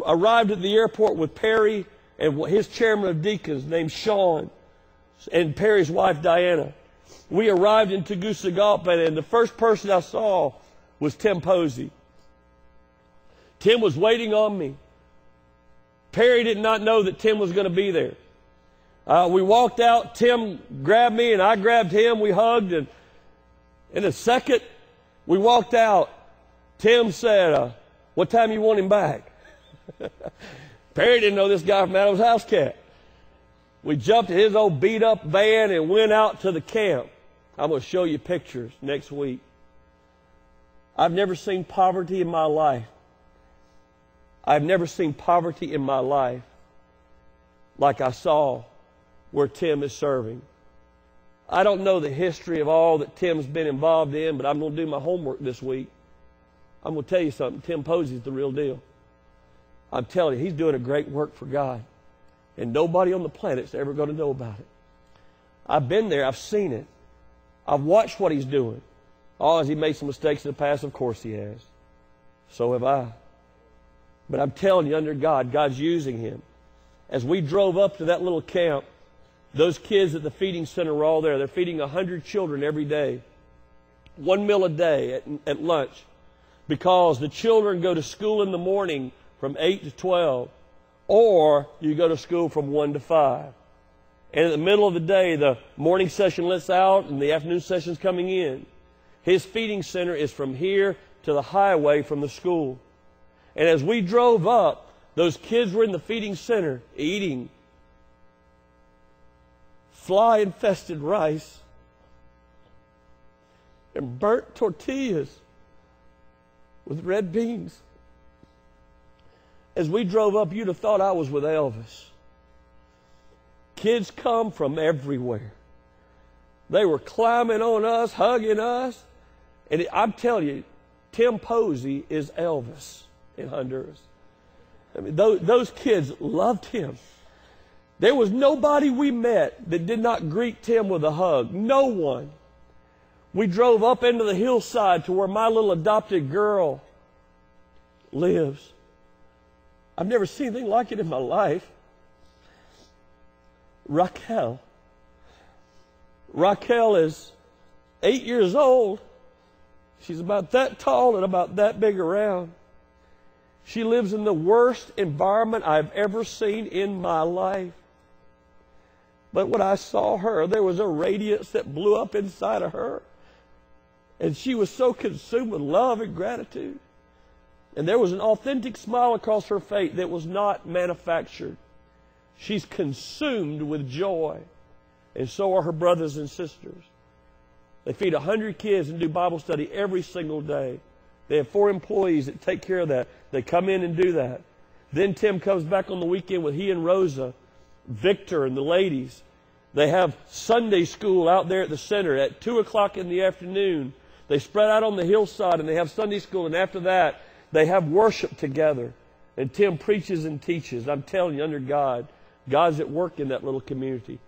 arrived at the airport with Perry and his chairman of deacons named Sean and Perry's wife Diana. We arrived in Tegucigalpa, and the first person I saw was Tim Posey. Tim was waiting on me. Perry did not know that Tim was going to be there. We walked out. Tim grabbed me, and I grabbed him. We hugged, and in a second, we walked out. Tim said, what time you want him back? Perry didn't know this guy from Adam's House Cat. We jumped in his old beat-up van and went out to the camp. I'm going to show you pictures next week. I've never seen poverty in my life. I've never seen poverty in my life like I saw where Tim is serving. I don't know the history of all that Tim's been involved in, but I'm going to do my homework this week. I'm going to tell you something. Tim Posey's the real deal. I'm telling you, he's doing a great work for God. And nobody on the planet's ever going to know about it. I've been there. I've seen it. I've watched what he's doing. Oh, has he made some mistakes in the past? Of course he has. So have I. But I'm telling you, under God, God's using him. As we drove up to that little camp, those kids at the feeding center were all there. They're feeding 100 children every day. 1 meal a day at lunch. Because the children go to school in the morning from 8 to 12. Or you go to school from 1 to 5. And in the middle of the day, the morning session lets out and the afternoon session's coming in. His feeding center is from here to the highway from the school. And as we drove up, those kids were in the feeding center eating fly-infested rice and burnt tortillas with red beans. As we drove up, you'd have thought I was with Elvis. Kids come from everywhere. They were climbing on us, hugging us. And I'm telling you, Tim Posey is Elvis in Honduras. I mean, those kids loved him. There was nobody we met that did not greet Tim with a hug. No one. We drove up into the hillside to where my little adopted girl lives. I've never seen anything like it in my life. Raquel. Raquel is 8 years old. She's about that tall and about that big around. She lives in the worst environment I've ever seen in my life. But when I saw her, there was a radiance that blew up inside of her. And she was so consumed with love and gratitude. And there was an authentic smile across her face that was not manufactured. She's consumed with joy. And so are her brothers and sisters. They feed 100 kids and do Bible study every single day. They have 4 employees that take care of that. They come in and do that. Then Tim comes back on the weekend with he and Rosa, Victor and the ladies. They have Sunday school out there at the center at 2 o'clock in the afternoon. They spread out on the hillside and they have Sunday school. And after that, they have worship together. And Tim preaches and teaches. I'm telling you, under God, God's at work in that little community.